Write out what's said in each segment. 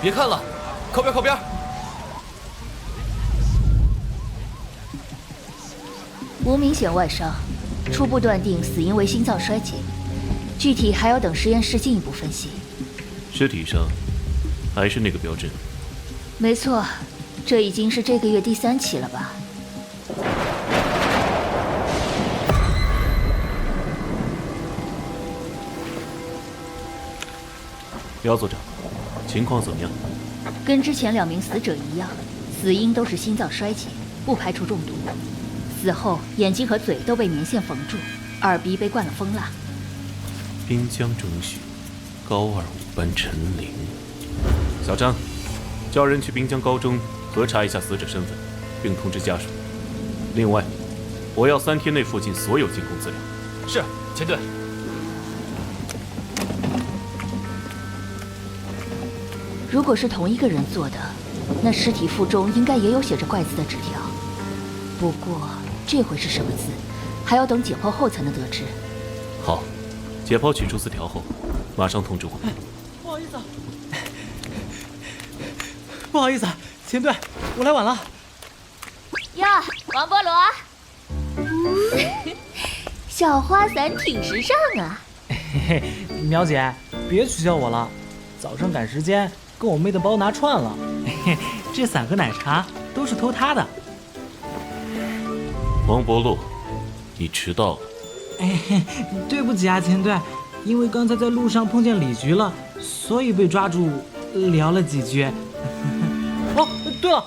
别看了，靠边靠边！无明显外伤，初步断定死因为心脏衰竭，具体还要等实验室进一步分析。尸体上还是那个标志？没错，这已经是这个月第3起了吧？姚组长，情况怎么样？跟之前2名死者一样，死因都是心脏衰竭，不排除中毒。死后眼睛和嘴都被棉线缝住，耳鼻被灌了蜂蜡。滨江中学高2、5班陈玲。小张，叫人去滨江高中核查一下死者身份，并通知家属。另外，我要3天内附近所有监控资料。是，前队。如果是同一个人做的，那尸体腹中应该也有写着怪字的纸条。不过这回是什么字，还要等解剖后才能得知。好，解剖取出字条后，马上通知我。不好意思啊，不好意思啊，前队，我来晚了。呀，王菠萝，小花伞挺时尚啊。嘿嘿，苗姐，别取笑我了，早上赶时间，跟我妹的包拿串了。嘿嘿，这伞和奶茶都是偷她的。王伯禄，你迟到了。哎，对不起啊，前队，因为刚才在路上碰见李局了，所以被抓住聊了几句。哦，对了，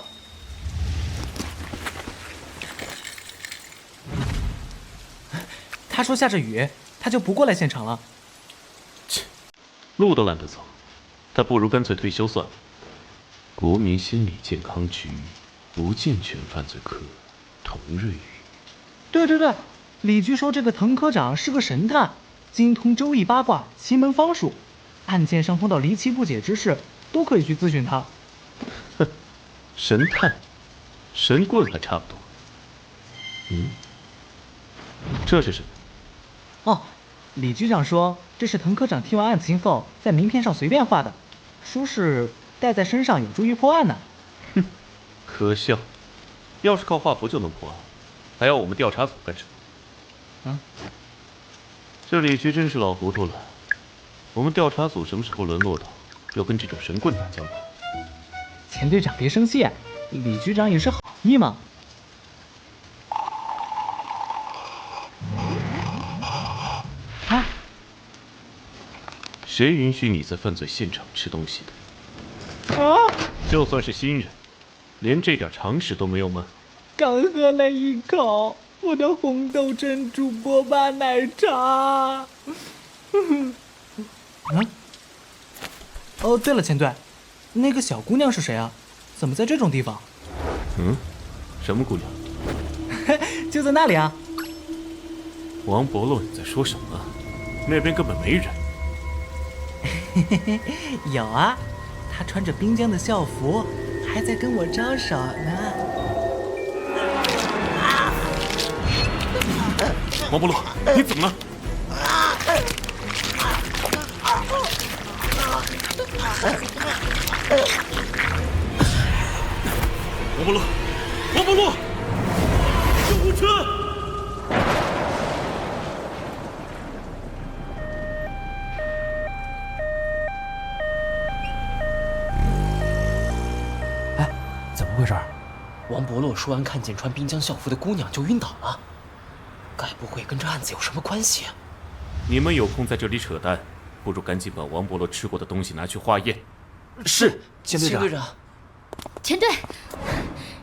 他说下着雨，他就不过来现场了。切，路都懒得走，他不如干脆退休算了。国民心理健康局不健全犯罪科滕瑞宇。对对对，李局说这个滕科长是个神探，精通周易八卦、奇门方术，案件上碰到离奇不解之事，都可以去咨询他。哼，神探，神棍还差不多。这是什么？哦，李局长说这是滕科长听完案情后在名片上随便画的，说是带在身上有助于破案呢。哼，可笑，要是靠画符就能破案，还要我们调查组干什么？这李局真是老糊涂了。我们调查组什么时候沦落到要跟这种神棍打交道？钱队长别生气，李局长也是好意嘛。啊！谁允许你在犯罪现场吃东西的？啊！就算是新人，连这点常识都没有吗？刚喝了一口我的红豆珍珠波霸奶茶。哦，对了，钱队，那个小姑娘是谁啊？怎么在这种地方？什么姑娘？就在那里啊。王伯洛，你在说什么？那边根本没人。有啊，她穿着滨江的校服，还在跟我招手呢。王伯洛，你怎么了？王伯洛，王伯洛，救护车！哎，怎么回事？王伯洛说完看见穿滨江校服的姑娘就晕倒了，该不会跟这案子有什么关系？你们有空在这里扯淡，不如赶紧把王伯洛吃过的东西拿去化验。是，钱队长。钱队，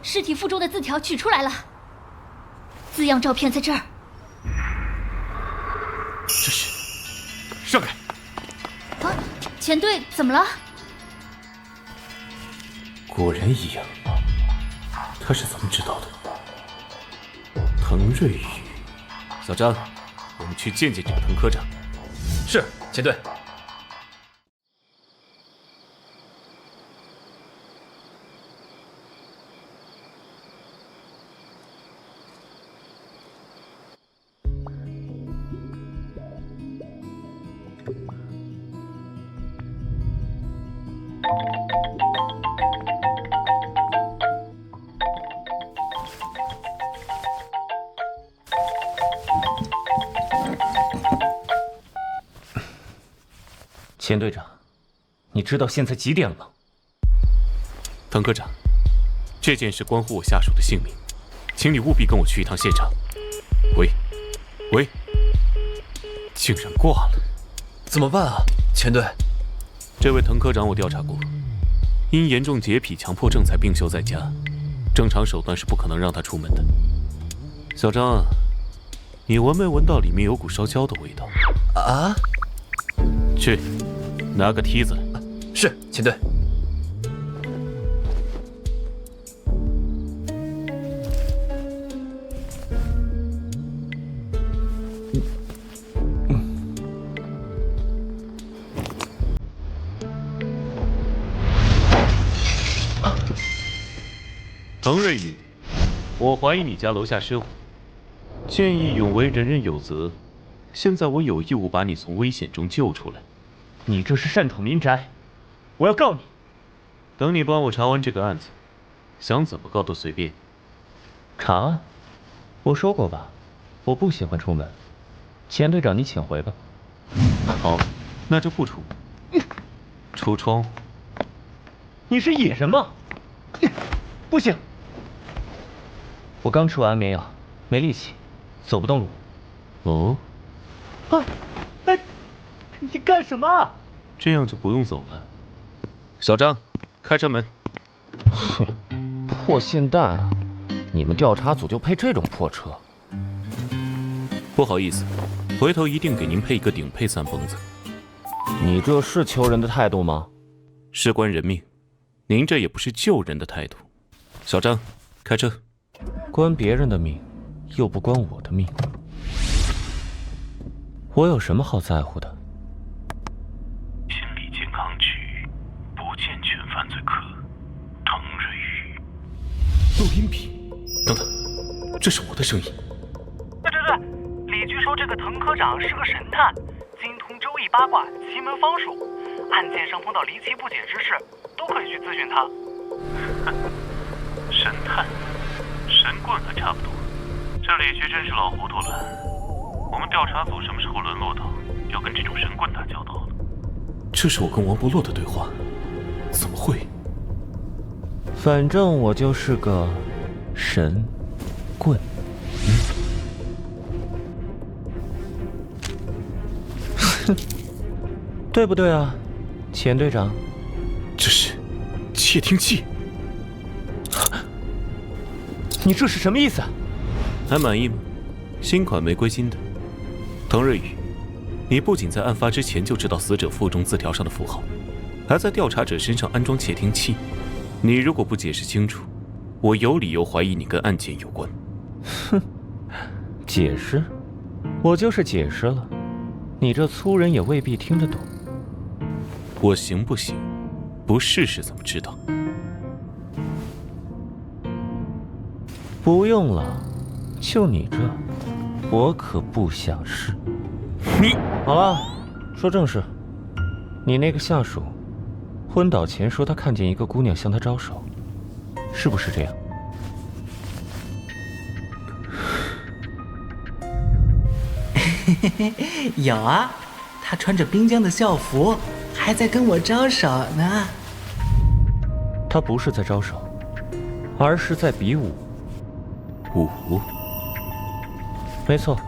尸体腹中的字条取出来了，字样照片在这儿。这是，让开！啊，钱队怎么了？果然一样。他是怎么知道的？滕瑞宇，小张，我们去见见这个滕科长。是，钱队。钱队长，你知道现在几点了吗？滕科长，这件事关乎我下属的性命，请你务必跟我去一趟现场。喂，竟然挂了，怎么办啊，钱队？这位滕科长我调查过，因严重洁癖强迫症才病休在家，正常手段是不可能让他出门的。小张，你闻没闻到里面有股烧焦的味道？啊？去，拿个梯子来。是，钱队。滕瑞宇，我怀疑你家楼下失火，见义勇为，人人有责。现在我有义务把你从危险中救出来。你这是擅闯民宅，我要告你！等你帮我查完这个案子，想怎么告都随便。查案？我说过吧，我不喜欢出门。钱队长，你请回吧。好，那就不出门。出窗户。你是野人吗？不行，我刚吃完安眠药，没力气，走不动路。哦，啊，哎，你干什么？这样就不用走了。小张，开车门。哼，破线弹，你们调查组就配这种破车？不好意思，回头一定给您配一个顶配三蹦子。你这是求人的态度吗？事关人命，您这也不是救人的态度。小张，开车。关别人的命，又不关我的命，我有什么好在乎的？心理健康局不健全犯罪科，滕瑞宇。录音笔，等等，这是我的声音。对，李局说这个滕科长是个神探，精通周易八卦、奇门方术，案件上碰到离奇不解之事，都可以去咨询他。神探、神棍还差不多，这李局真是老糊涂了。我们调查组什么时候沦落到要跟这种神棍打交道了？这是我跟王伯洛的对话，怎么会？反正我就是个神棍。对不对啊，钱队长？这是窃听器。你这是什么意思？还满意吗？新款玫瑰金的。滕瑞宇，你不仅在案发之前就知道死者腹中字条上的符号，还在调查者身上安装窃听器。你如果不解释清楚，我有理由怀疑你跟案件有关。哼，解释？我就是解释了，你这粗人也未必听得懂。我行不行？不试试怎么知道？不用了，就你这，我可不想试。你好了，说正事。你那个下属，昏倒前说他看见一个姑娘向他招手，是不是这样？有啊，他穿着滨江的校服，还在跟我招手呢。他不是在招手，而是在比武。武？没错，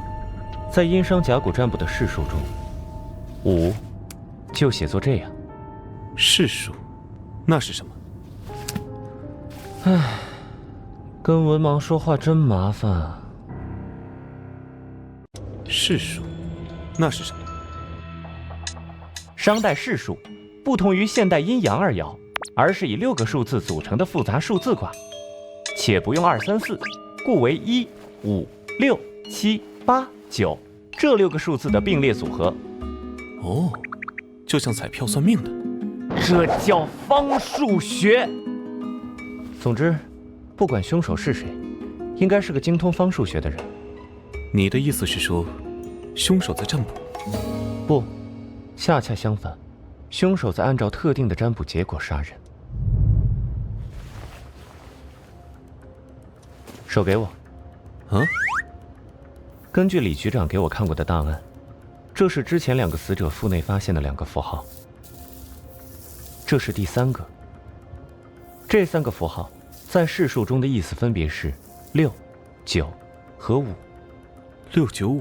在殷商甲骨占卜的释数中，武就写作这样。释数？那是什么？唉，跟文盲说话真麻烦啊。释数？那是什么？商代释数不同于现代阴阳二爻，而是以6个数字组成的复杂数字卦，且不用2、3、4，故为1、5、6、7、8、9这6个数字的并列组合。哦，就像彩票算命的。这叫方数学。总之，不管凶手是谁，应该是个精通方数学的人。你的意思是说，凶手在占卜？不，恰恰相反，凶手在按照特定的占卜结果杀人。手给我。啊？根据李局长给我看过的档案，这是之前2个死者腹内发现的2个符号，这是第3个。这3个符号在释数中的意思分别是6、9和5。695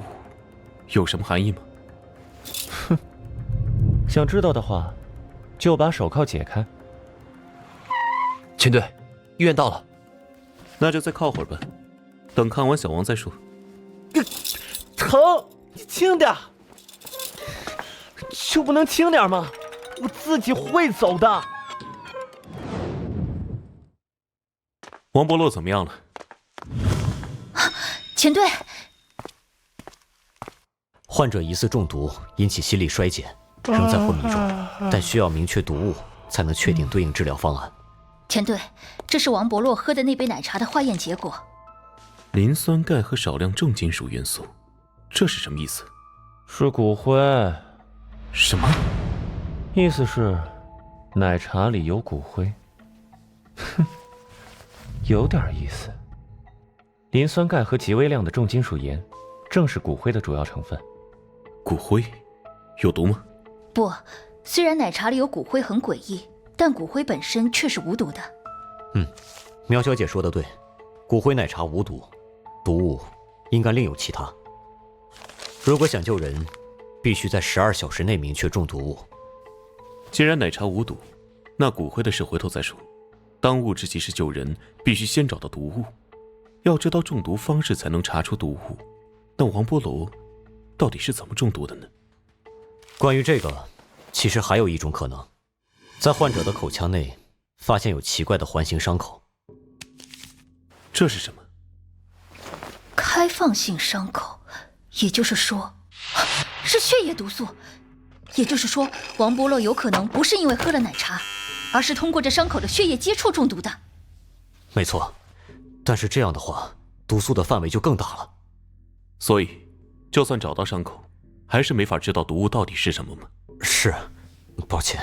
有什么含义吗？哼，想知道的话，就把手铐解开。全队，医院到了。那就再靠会儿吧，等看完小王再说。疼，你轻点，就不能轻点吗？我自己会走的。王伯洛怎么样了？前队，患者疑似中毒，引起心力衰竭，仍在昏迷中，但需要明确毒物才能确定对应治疗方案。前队，这是王伯洛喝的那杯奶茶的化验结果。磷酸钙和少量重金属元素，这是什么意思？是骨灰。什么？意思是奶茶里有骨灰。哼，有点意思。磷酸钙和极微量的重金属盐，正是骨灰的主要成分。骨灰有毒吗？不，虽然奶茶里有骨灰很诡异，但骨灰本身却是无毒的。苗小姐说的对，骨灰奶茶无毒，毒物应该另有其他。如果想救人，必须在12小时内明确中毒物。既然奶茶无毒，那骨灰的事回头再说。当务之急是救人，必须先找到毒物。要知道中毒方式才能查出毒物。那王波罗到底是怎么中毒的呢？关于这个，其实还有一种可能，在患者的口腔内发现有奇怪的环形伤口。这是什么？开放性伤口，也就是说，是血液毒素。也就是说，王伯洛有可能不是因为喝了奶茶，而是通过这伤口的血液接触中毒的。没错，但是这样的话，毒素的范围就更大了。所以，就算找到伤口，还是没法知道毒物到底是什么吗？是，抱歉。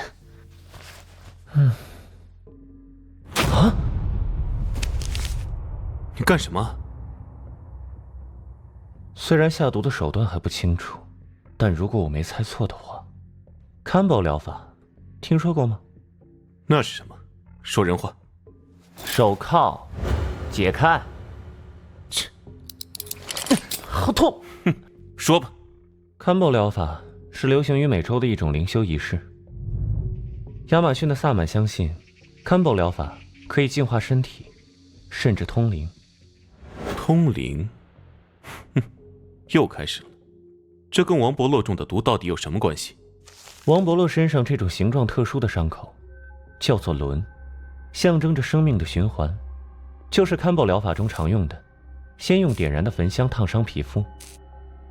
你干什么？虽然下毒的手段还不清楚，但如果我没猜错的话，Combo 疗法，听说过吗？那是什么？说人话。手铐解开。好痛！说吧。Combo 疗法是流行于美洲的一种灵修仪式。亚马逊的萨满相信，Combo 疗法可以净化身体，甚至通灵。通灵？哼，又开始了。这跟王伯洛中的毒到底有什么关系？王伯洛身上这种形状特殊的伤口，叫做轮，象征着生命的循环，就是Combo疗法中常用的。先用点燃的焚香烫伤皮肤，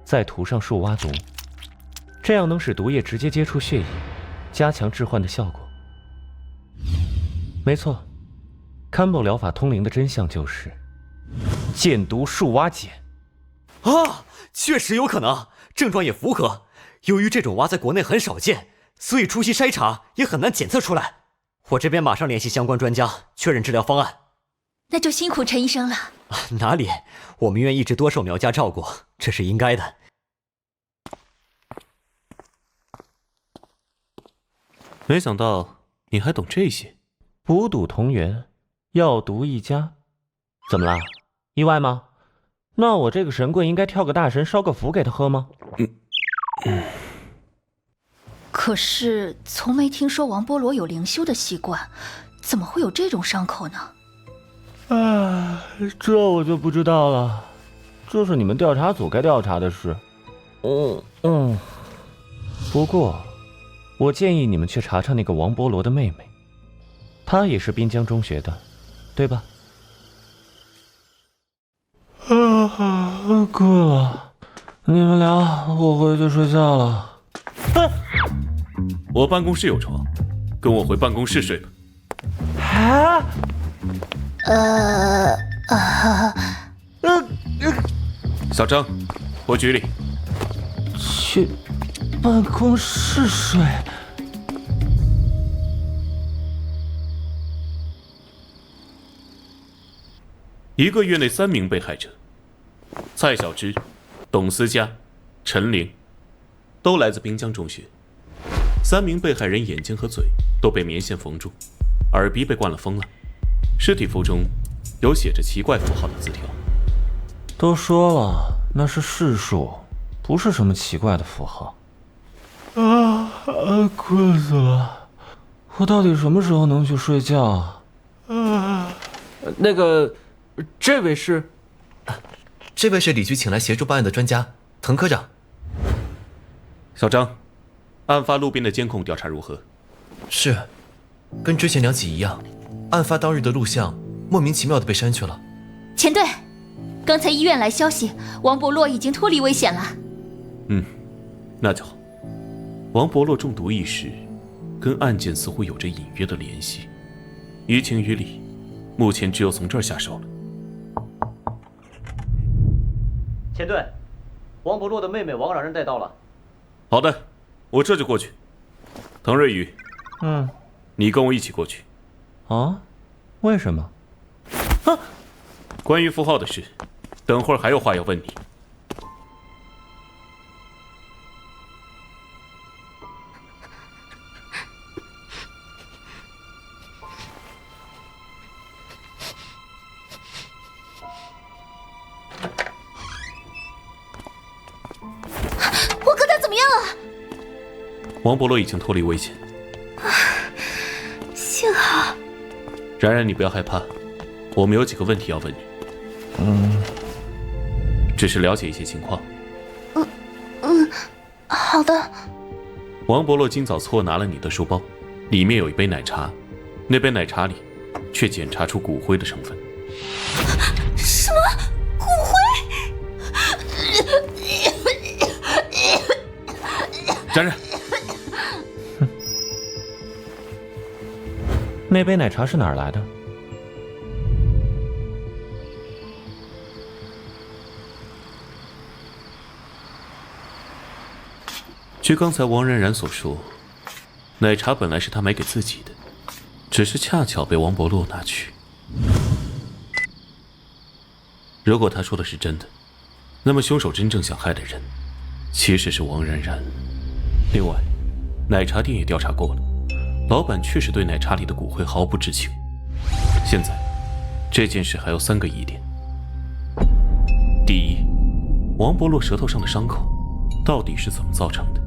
再涂上树蛙毒，这样能使毒液直接接触血液，加强致幻的效果。没错，Combo疗法通灵的真相就是箭毒树蛙碱。啊，确实有可能，症状也符合。由于这种蛙在国内很少见，所以初期筛查也很难检测出来。我这边马上联系相关专家确认治疗方案。那就辛苦陈医生了。哪里，我们院一直多受苗家照顾，这是应该的。没想到你还懂这些。五赌同源，药毒一家，怎么啦？意外吗？那我这个神棍应该跳个大神，烧个符给他喝吗？可是从没听说王波罗有灵修的习惯，怎么会有这种伤口呢？这我就不知道了，这是你们调查组该调查的事。不过，我建议你们去查查那个王波罗的妹妹，她也是滨江中学的，对吧？困了，你们聊，我回去睡觉了。我办公室有床，跟我回办公室睡吧。小张，回局里。去办公室睡。1个月内3名被害者，蔡小芝、董思佳、陈玲，都来自滨江中学。3名被害人眼睛和嘴都被棉线缝住，耳鼻被灌了风了。尸体腹中有写着奇怪符号的字条。都说了，那是世数，不是什么奇怪的符号。困死了！我到底什么时候能去睡觉啊？那个，这位是？这位是李局请来协助办案的专家，滕科长。小张，案发路边的监控调查如何？是，跟之前2起一样，案发当日的录像莫名其妙的被删去了。前队，刚才医院来消息，王伯洛已经脱离危险了。那就好。王伯洛中毒一事，跟案件似乎有着隐约的联系。于情于理，目前只有从这儿下手了。前队，王伯洛的妹妹王冉冉带到了。好的，我这就过去。滕瑞宇，你跟我一起过去。啊？为什么？关于符号的事，等会儿还有话要问你。我哥他怎么样了？王伯洛已经脱离危险。幸好。冉冉，你不要害怕，我们有几个问题要问你。只是了解一些情况。好的。王伯洛今早错拿了你的书包，里面有一杯奶茶，那杯奶茶里却检查出骨灰的成分。什么？骨灰？冉冉，那杯奶茶是哪儿来的？据刚才王冉冉所说，奶茶本来是他买给自己的，只是恰巧被王伯洛拿去。如果他说的是真的，那么凶手真正想害的人，其实是王冉冉。另外，奶茶店也调查过了，老板确实对奶茶里的骨灰毫不知情。现在，这件事还有3个疑点。第一，王伯洛舌头上的伤口到底是怎么造成的？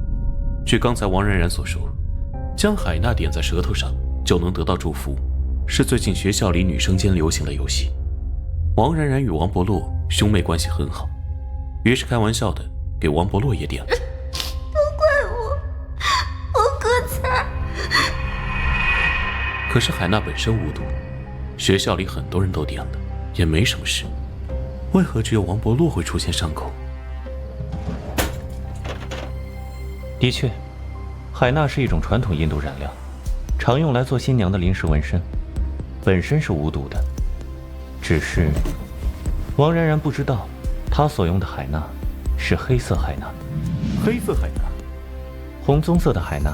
据刚才王冉冉所说，将海娜点在舌头上就能得到祝福，是最近学校里女生间流行的游戏。王冉冉与王伯洛兄妹关系很好，于是开玩笑的给王伯洛也点了。都怪我哥才。可是海娜本身无毒，学校里很多人都点了，也没什么事，为何只有王伯洛会出现伤口？的确，海娜是一种传统印度染料，常用来做新娘的临时纹身，本身是无毒的。只是王冉冉不知道，她所用的海娜是黑色海娜。黑色海娜，红棕色的海娜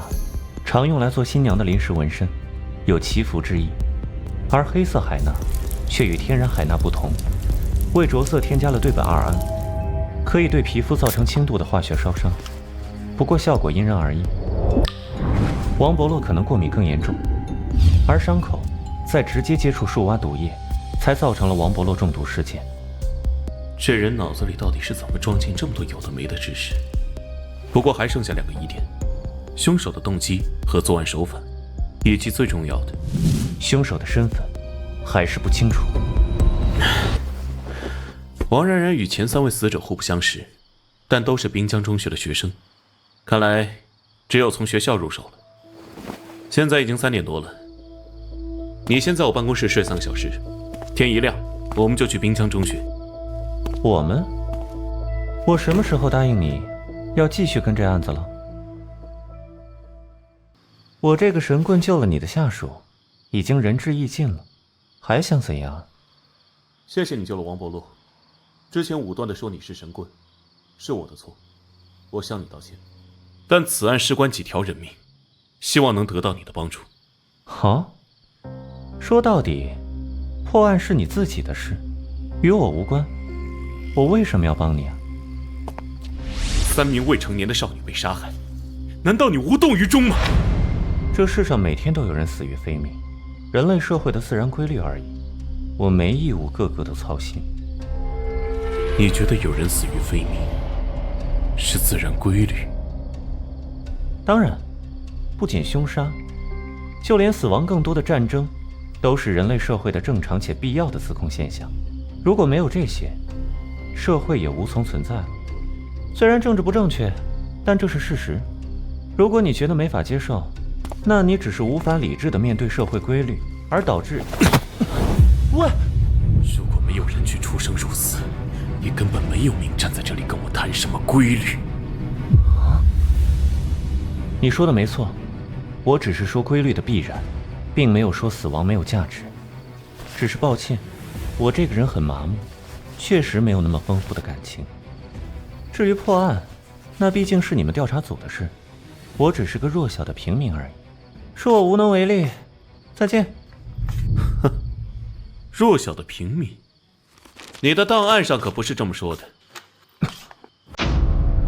常用来做新娘的临时纹身，有祈福之意，而黑色海娜却与天然海娜不同，为着色添加了对苯二胺，可以对皮肤造成轻度的化学烧伤。不过效果因人而异，王伯洛可能过敏更严重，而伤口在直接接触树蛙毒液，才造成了王伯洛中毒事件。这人脑子里到底是怎么装进这么多有的没的知识？不过还剩下2个疑点：凶手的动机和作案手法，以及最重要的，凶手的身份还是不清楚。王冉冉与前3位死者互不相识，但都是滨江中学的学生。看来，只有从学校入手了。现在已经3点多了，你先在我办公室睡3个小时，天一亮我们就去滨江中学。我们？我什么时候答应你，要继续跟这案子了？我这个神棍救了你的下属，已经仁至义尽了，还想怎样？谢谢你救了王伯洛，之前武断地说你是神棍，是我的错，我向你道歉。但此案事关几条人命，希望能得到你的帮助。好，说到底，破案是你自己的事，与我无关。我为什么要帮你啊？3名未成年的少女被杀害，难道你无动于衷吗？这世上每天都有人死于非命，人类社会的自然规律而已。我没义务个个都操心。你觉得有人死于非命是自然规律？当然，不仅凶杀，就连死亡更多的战争，都是人类社会的正常且必要的自控现象。如果没有这些，社会也无从存在了。虽然政治不正确，但这是事实。如果你觉得没法接受，那你只是无法理智地面对社会规律，而导致……喂，如果没有人去出生入死，你根本没有命站在这里跟我谈什么规律。你说的没错，我只是说规律的必然，并没有说死亡没有价值。只是抱歉，我这个人很麻木，确实没有那么丰富的感情。至于破案，那毕竟是你们调查组的事，我只是个弱小的平民而已，恕我无能为力。再见。哼，弱小的平民，你的档案上可不是这么说的。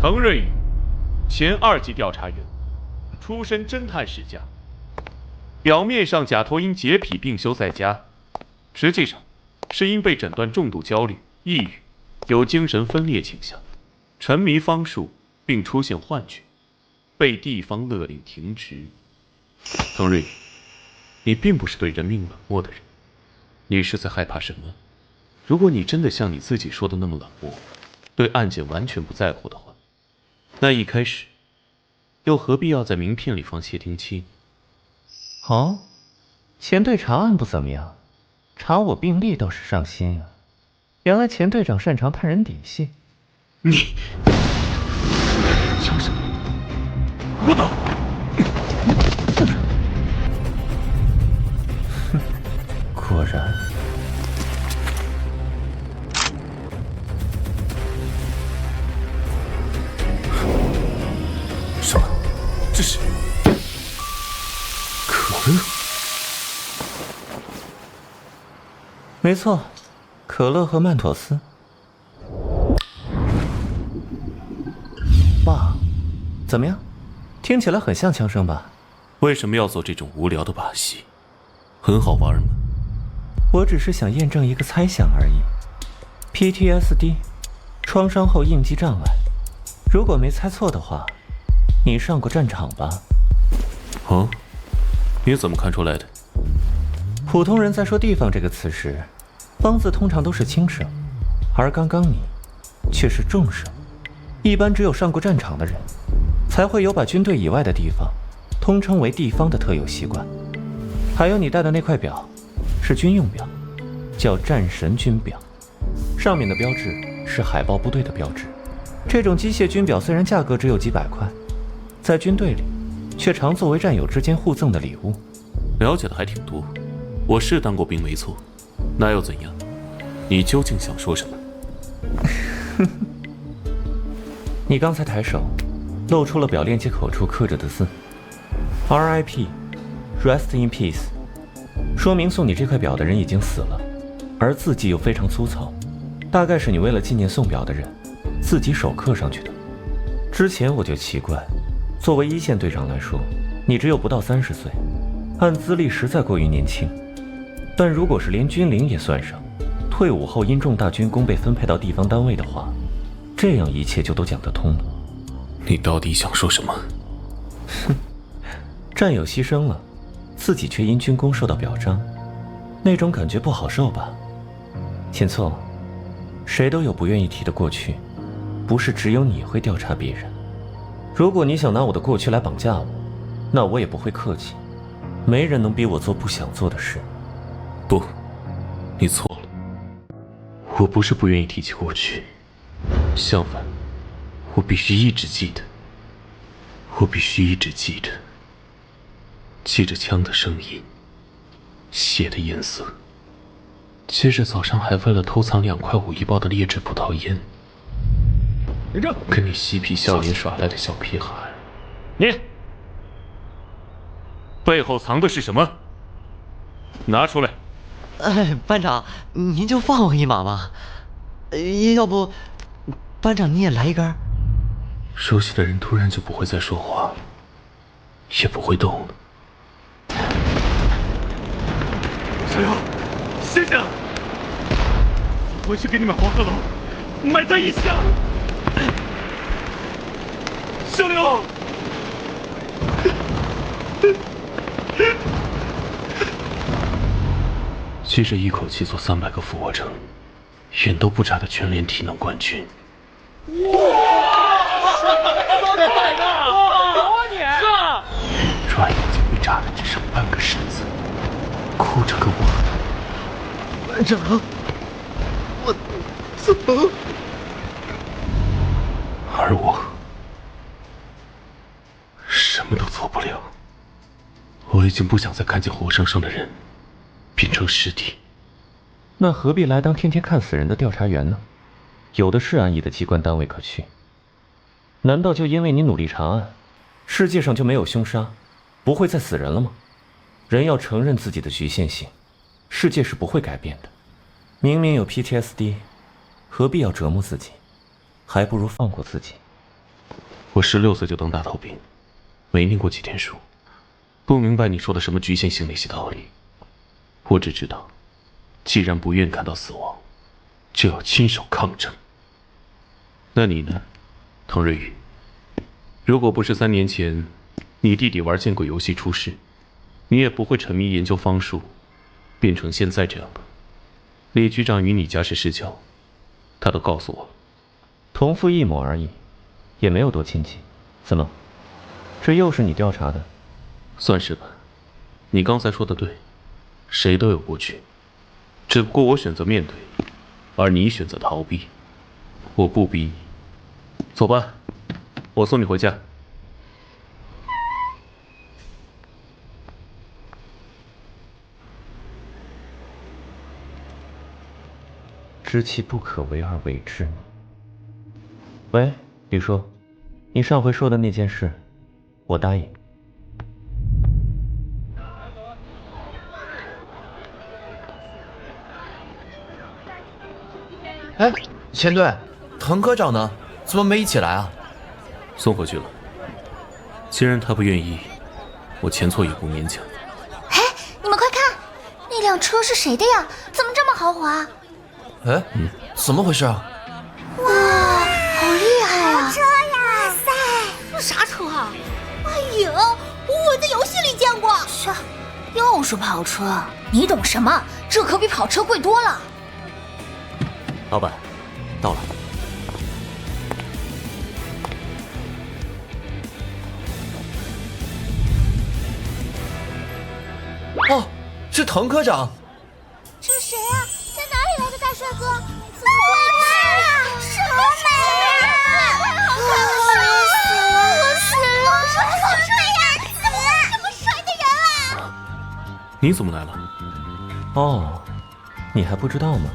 滕瑞宇，前2级调查员，出身侦探世家，表面上假托因洁癖病休在家，实际上是因被诊断重度焦虑、抑郁，有精神分裂倾向，沉迷方术并出现幻觉，被地方勒令停职。滕瑞宇，你并不是对人命冷漠的人，你是在害怕什么？如果你真的像你自己说的那么冷漠，对案件完全不在乎的话，那一开始又何必要在名片里放窃听器？哦，钱队查案不怎么样，查我病历倒是上心啊。原来钱队长擅长探人底细。你想什么？我走。果然。什么？这是可乐？没错，可乐和曼妥思。哇，怎么样？听起来很像枪声吧？为什么要做这种无聊的把戏？很好玩吗？我只是想验证一个猜想而已。PTSD， 创伤后应激障碍。如果没猜错的话，你上过战场吧？哦，你怎么看出来的？普通人在说地方这个词时，方字通常都是轻声，而刚刚你却是重声。一般只有上过战场的人，才会有把军队以外的地方通称为地方的特有习惯。还有你戴的那块表，是军用表，叫战神军表，上面的标志是海豹部队的标志。这种机械军表虽然价格只有几百块，在军队里却常作为战友之间互赠的礼物。了解的还挺多，我是当过兵没错，那又怎样？你究竟想说什么？你刚才抬手，露出了表链接口处刻着的字 ，RIP， Rest in Peace， 说明送你这块表的人已经死了，而字迹又非常粗糙，大概是你为了纪念送表的人，自己手刻上去的。之前我就奇怪，作为一线队长来说，你只有不到30岁，按资历实在过于年轻。但如果是连军龄也算上，退伍后因重大军功被分配到地方单位的话，这样一切就都讲得通了。你到底想说什么？哼，战友牺牲了，自己却因军功受到表彰，那种感觉不好受吧？秦策，谁都有不愿意提的过去，不是只有你会调查别人。如果你想拿我的过去来绑架我，那我也不会客气。没人能逼我做不想做的事。不，你错了。我不是不愿意提起过去，相反，我必须一直记得。我必须一直记着，记着枪的声音，血的颜色。接着早上还为了偷藏2块5一包的劣质葡萄烟，跟你嬉皮笑脸耍赖的小屁孩。你背后藏的是什么？拿出来！班长，您就放我一马吧。要不，班长你也来一根？熟悉的人突然就不会再说话，也不会动了。小刘，醒醒！我回去给你买黄鹤楼，埋在异乡。小刘，接着一口气做300个俯卧撑，眼都不眨的全联体能冠军。转眼间被炸的只剩半个身子，哭着跟我喊：“班长，我走。”而我什么都做不了。我已经不想再看见活生生的人变成尸体。那何必来当天天看死人的调查员呢？有的是安逸的机关单位可去。难道就因为你努力查案，世界上就没有凶杀，不会再死人了吗？人要承认自己的局限性，世界是不会改变的。明明有 PTSD， 何必要折磨自己？还不如放过自己。我16岁就当大头兵，没念过几天书，不明白你说的什么局限性那些道理。我只知道，既然不愿看到死亡，就要亲手抗争。那你呢，唐瑞宇？如果不是3年前你弟弟玩见鬼游戏出事，你也不会沉迷研究方术，变成现在这样的。李局长与你家世世交，他都告诉我，同父异母而已，也没有多亲近。怎么，这又是你调查的？算是吧。你刚才说的对，谁都有过去，只不过我选择面对，而你选择逃避。我不逼你，走吧，我送你回家。知其不可为而为之。喂，李叔，你上回说的那件事，我答应。哎，钱队，滕科长呢？怎么没一起来啊？送回去了。既然他不愿意，我前错也不勉强。哎，你们快看，那辆车是谁的呀？怎么这么豪华？哎，怎么回事啊？哇，好厉害啊！车呀！哇塞，这啥车啊？哎呦，我在游戏里见过。是，又是跑车，你懂什么？这可比跑车贵多了。老板，到了。哦，是滕科长。这是谁啊？在哪里来的大帅哥？怎么会啊？什么美啊！我死了！好帅呀！怎么这么帅的人啊？你怎么来了？哦，你还不知道吗？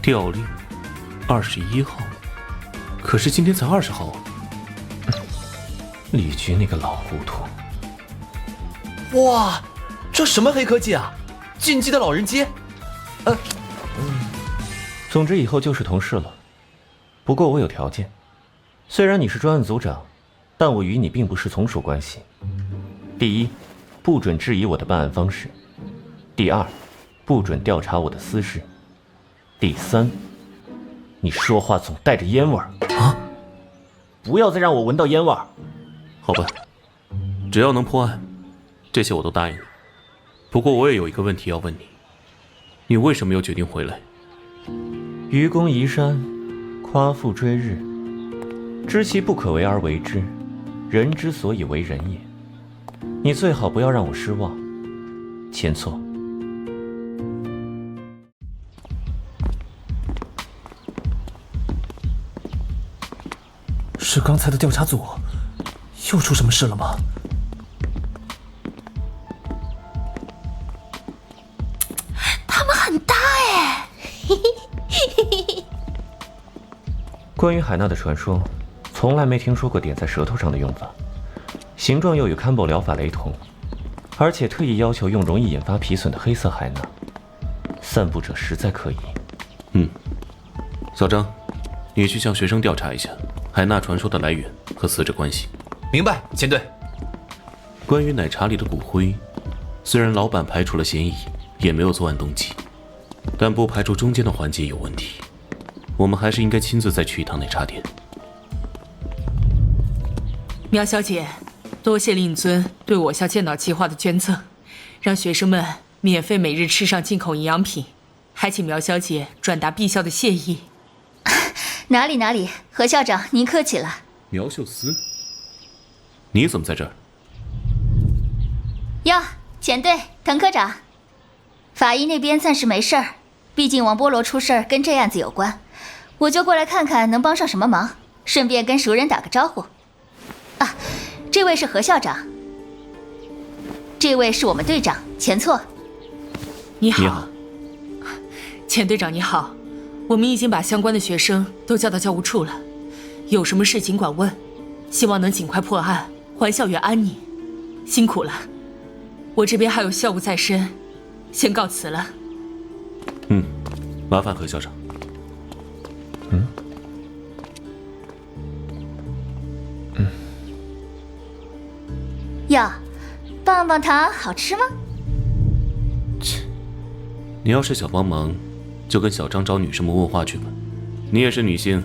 调令21号，可是今天才20号啊！李局那个老糊涂。哇，这什么黑科技啊？进击的老人机？总之以后就是同事了。不过我有条件，虽然你是专案组长，但我与你并不是从属关系。第一，不准质疑我的办案方式；第二，不准调查我的私事；第三，你说话总带着烟味儿啊！不要再让我闻到烟味儿。好吧，只要能破案，这些我都答应你。不过我也有一个问题要问你，你为什么又决定回来？愚公移山，夸父追日，知其不可为而为之，人之所以为人也。你最好不要让我失望，千错。是刚才的调查组又出什么事了吗？他们很大哎！关于海娜的传说，从来没听说过点在舌头上的用法，形状又与康宝疗法雷同，而且特意要求用容易引发皮损的黑色海娜，散布者实在可疑。小张，你去向学生调查一下海纳传说的来源和死者关系。明白，前队。关于奶茶里的骨灰，虽然老板排除了嫌疑，也没有作案动机，但不排除中间的环节有问题。我们还是应该亲自再去一趟奶茶店。苗小姐，多谢令尊对我校建脑计划的捐赠，让学生们免费每日吃上进口营养品，还请苗小姐转达毕校的谢意。哪里，何校长您客气了。苗秀思，你怎么在这儿？哟，前队，滕科长，法医那边暂时没事儿，毕竟王波罗出事儿跟这案子有关，我就过来看看能帮上什么忙，顺便跟熟人打个招呼。啊，这位是何校长，这位是我们队长钱错。你好，钱队长你好，我们已经把相关的学生都叫到教务处了，有什么事尽管问，希望能尽快破案，还校园安宁，辛苦了。我这边还有校务在身，先告辞了。麻烦何校长。哟，棒棒糖好吃吗？你要是想帮忙，就跟小张找女生们问话去吧。你也是女性，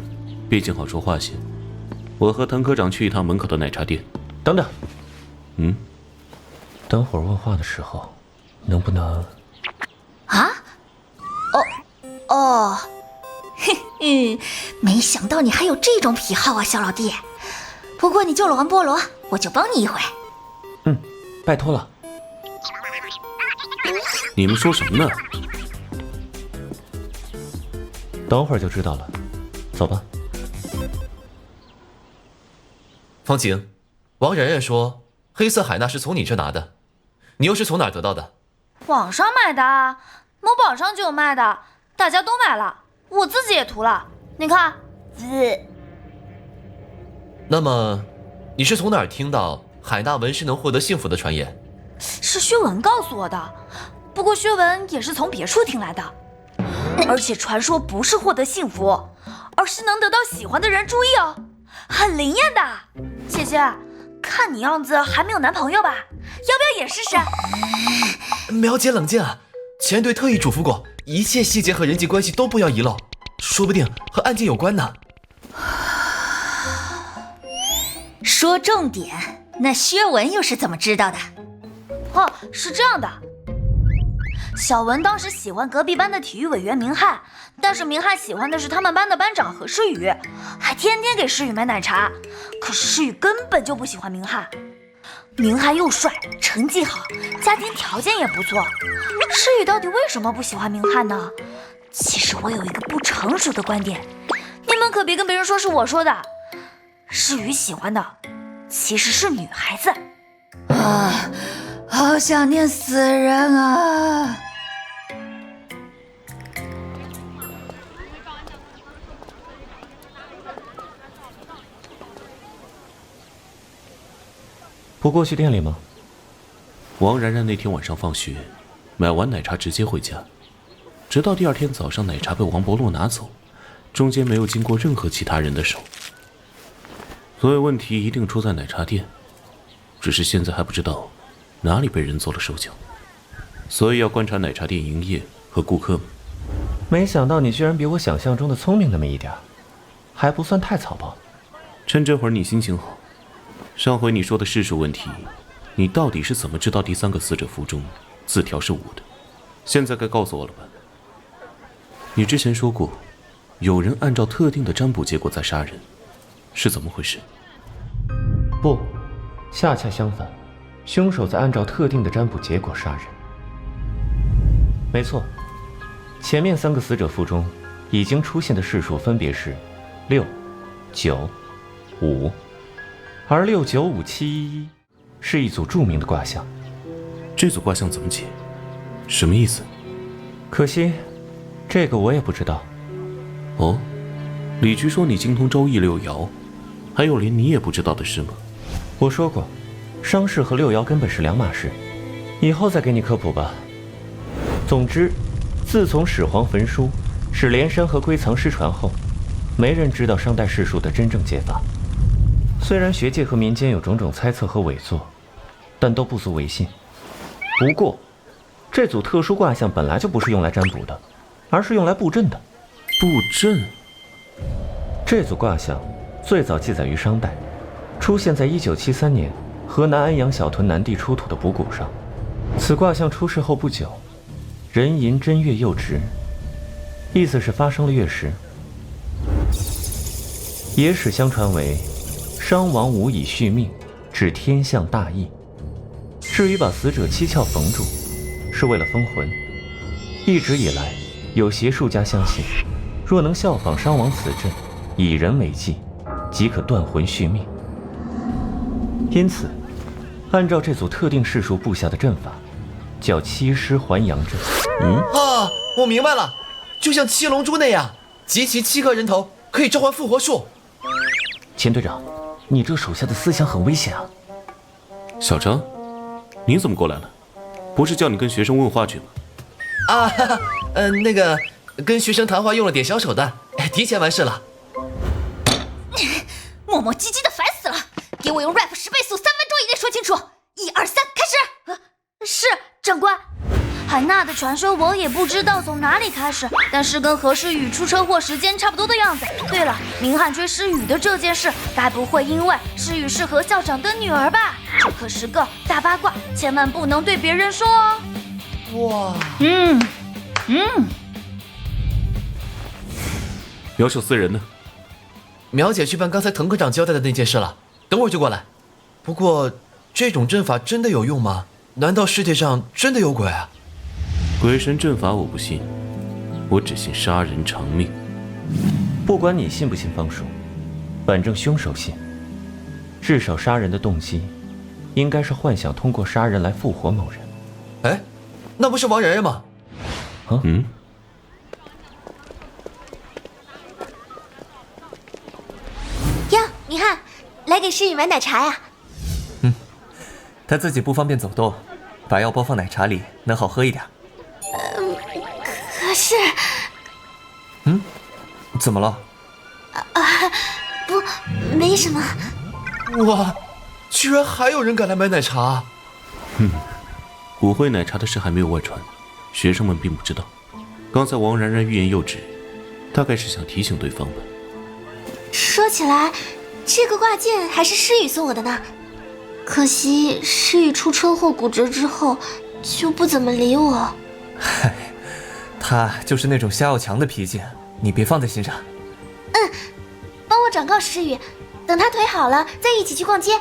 毕竟好说话些。我和滕科长去一趟门口的奶茶店。等等。等会儿问话的时候，能不能……啊？哦，没想到你还有这种癖好啊，小老弟。不过你救了王波罗，我就帮你一回。拜托了。你们说什么呢？等会儿就知道了。走吧。方晴，王然然说黑色海纳是从你这拿的，你又是从哪儿得到的？网上买的啊，某宝上就有卖的，大家都买了，我自己也涂了。你看，那么，你是从哪儿听到海纳纹是能获得幸福的传言？是薛文告诉我的，不过薛文也是从别处听来的。而且传说不是获得幸福，而是能得到喜欢的人注意哦，很灵验的。姐姐，看你样子还没有男朋友吧？要不要也试试？苗姐冷静啊，前队特意嘱咐过，一切细节和人际关系都不要遗漏，说不定和案件有关呢。说重点，那薛文又是怎么知道的？哦，是这样的。小文当时喜欢隔壁班的体育委员明翰，但是明翰喜欢的是他们班的班长何诗雨，还天天给诗雨买奶茶。可是诗雨根本就不喜欢明翰。明翰又帅，成绩好，家庭条件也不错。诗雨到底为什么不喜欢明翰呢？其实我有一个不成熟的观点，你们可别跟别人说是我说的。诗雨喜欢的其实是女孩子。啊，好想念死人啊！不过去店里吗？王然然那天晚上放学，买完奶茶直接回家，直到第二天早上奶茶被王伯洛拿走，中间没有经过任何其他人的手。所以问题一定出在奶茶店，只是现在还不知道哪里被人做了手脚，所以要观察奶茶店营业和顾客们。没想到你居然比我想象中的聪明那么一点，还不算太草包。趁这会儿你心情好，上回你说的世俗问题，你到底是怎么知道第三个死者腹中字条是5的？现在该告诉我了吧？你之前说过，有人按照特定的占卜结果在杀人，是怎么回事？不，恰恰相反，凶手在按照特定的占卜结果杀人。没错，前面3个死者腹中已经出现的世数分别是6、9、5，而6、9、5、7、11是一组著名的卦象。这组卦象怎么解？什么意思？可惜，这个我也不知道。哦，李局说你精通周易6爻，还有连你也不知道的事吗？我说过，伤势和6爻根本是两码事，以后再给你科普吧。总之，自从始皇焚书，使连山和归藏失传后，没人知道商代世术的真正解法。虽然学界和民间有种种猜测和伪作，但都不足为信。不过，这组特殊卦象本来就不是用来占卜的，而是用来布阵的。布阵？这组卦象最早记载于商代，出现在1973年河南安阳小屯南地出土的卜骨上。此卦象出世后不久，壬寅正月又值，意思是发生了月食。野史相传为商王无以续命，指天象大义。至于把死者七窍缝住，是为了封魂。一直以来，有邪术家相信，若能效仿商王此阵，以人为祭，即可断魂续命。因此，按照这组特定世术布下的阵法，叫七尸还阳阵。啊，我明白了，就像七龙珠那样，集齐7颗人头可以召唤复活术。钱队长，你这手下的思想很危险啊！小张，你怎么过来了？不是叫你跟学生问话去吗？啊，那个跟学生谈话用了点小手段，提前完事了。磨磨唧唧的，烦死了！给我用 rap 10倍速，3分钟以内说清楚。1、2、3，开始。是，长官。海娜的传说我也不知道从哪里开始，但是跟何诗雨出车祸时间差不多的样子。对了，明翰追诗雨的这件事，该不会因为诗雨是何校长的女儿吧？这可是个大八卦，千万不能对别人说哦。哇，苗秀斯人呢？苗姐去办刚才滕科长交代的那件事了，等会儿就过来。不过，这种阵法真的有用吗？难道世界上真的有鬼啊？鬼神阵法我不信，我只信杀人偿命。不管你信不信方术，反正凶手信。至少杀人的动机，应该是幻想通过杀人来复活某人。哎，那不是王然然吗？哟，明翰，来给诗雨买奶茶呀。他自己不方便走动，把药包放奶茶里，能好喝一点。可是，怎么了？不，没什么。哇，居然还有人敢来买奶茶！骨灰奶茶的事还没有外传，学生们并不知道。刚才王然然欲言又止，大概是想提醒对方吧。说起来，这个挂件还是诗雨送我的呢。可惜诗雨出车祸骨折之后，就不怎么理我。嗨，他就是那种瞎要强的脾气，你别放在心上。帮我转告诗雨，等他腿好了再一起去逛街。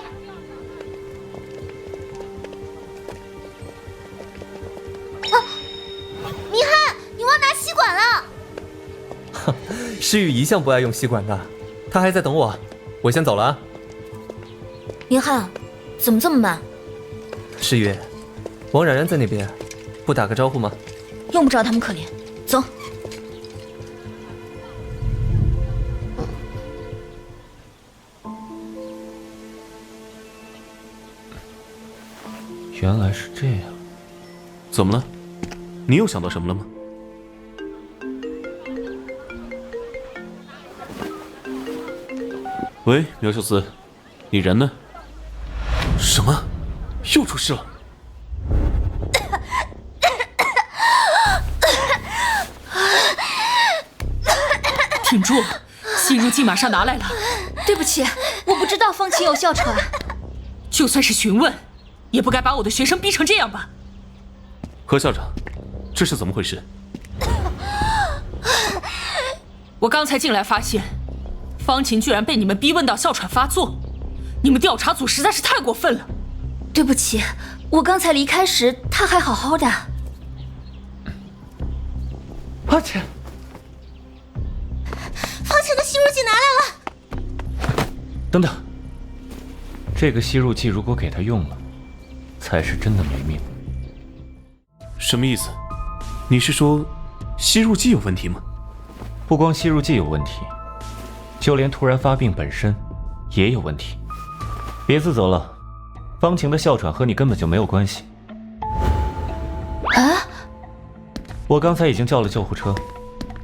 明翰，你忘拿吸管了。诗雨一向不爱用吸管的，他还在等我，我先走了啊。明翰，怎么这么慢？诗雨，王冉冉在那边，不打个招呼吗？用不着他们可怜，走。原来是这样。怎么了？你又想到什么了吗？喂，苗秀斯，你人呢？什么？又出事了？挺住，吸入剂马上拿来了。对不起，我不知道方琴有哮喘。就算是询问，也不该把我的学生逼成这样吧？何校长，这是怎么回事？我刚才进来发现，方琴居然被你们逼问到哮喘发作，你们调查组实在是太过分了。对不起，我刚才离开时他还好好的。我去，方琴的吸入剂拿来了。等等，这个吸入剂如果给他用了，才是真的没命。什么意思？你是说吸入剂有问题吗？不光吸入剂有问题，就连突然发病本身也有问题。别自责了，方晴的哮喘和你根本就没有关系。啊！我刚才已经叫了救护车，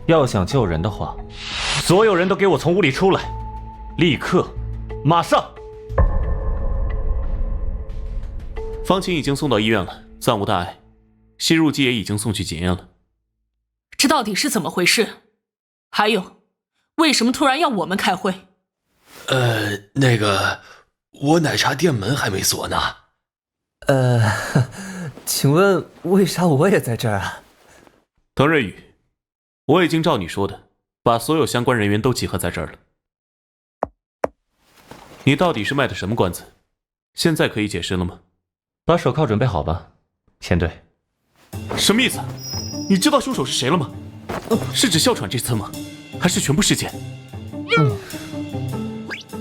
要想救人的话，所有人都给我从屋里出来，立刻，马上！方晴已经送到医院了，暂无大碍。吸入剂也已经送去检验了。这到底是怎么回事？还有，为什么突然要我们开会？那个，我奶茶店门还没锁呢。请问为啥我也在这儿啊？滕瑞宇，我已经照你说的，把所有相关人员都集合在这儿了。你到底是卖的什么关子？现在可以解释了吗？把手铐准备好吧，前队。什么意思？你知道凶手是谁了吗？是指哮喘这次吗？还是全部事件？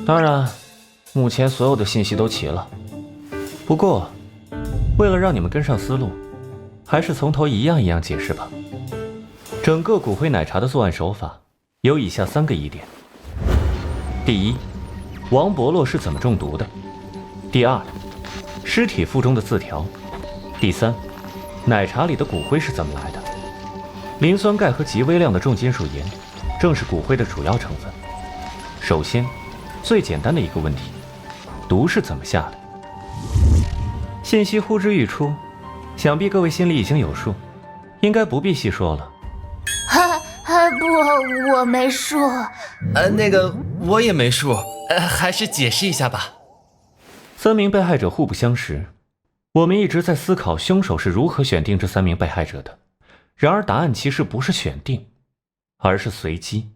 当然，目前所有的信息都齐了。不过，为了让你们跟上思路，还是从头一样一样解释吧。整个骨灰奶茶的作案手法有以下3个疑点：第一，王伯洛是怎么中毒的；第二，尸体腹中的字条；第三，奶茶里的骨灰是怎么来的？磷酸钙和极微量的重金属盐，正是骨灰的主要成分。首先，最简单的一个问题，毒是怎么下的？信息呼之欲出，想必各位心里已经有数，应该不必细说了。不，我没数。那个我也没数，还是解释一下吧。3名被害者互不相识，我们一直在思考凶手是如何选定这3名被害者的。然而答案其实不是选定，而是随机。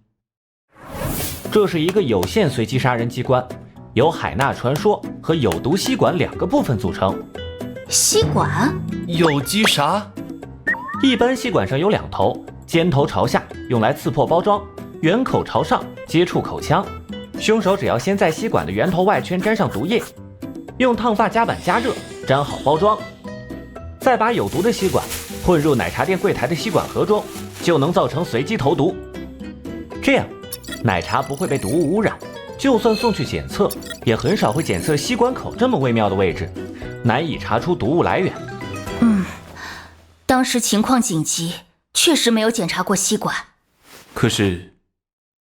这是一个有限随机杀人机关，由海纳传说和有毒吸管2个部分组成。吸管？有机啥？一般吸管上有2头，尖头朝下，用来刺破包装；圆口朝上，接触口腔。凶手只要先在吸管的圆头外圈沾上毒液，用烫发夹板加热，粘好包装，再把有毒的吸管混入奶茶店柜台的吸管盒中，就能造成随机投毒。这样，奶茶不会被毒物污染，就算送去检测，也很少会检测吸管口这么微妙的位置，难以查出毒物来源。当时情况紧急，确实没有检查过吸管。可是，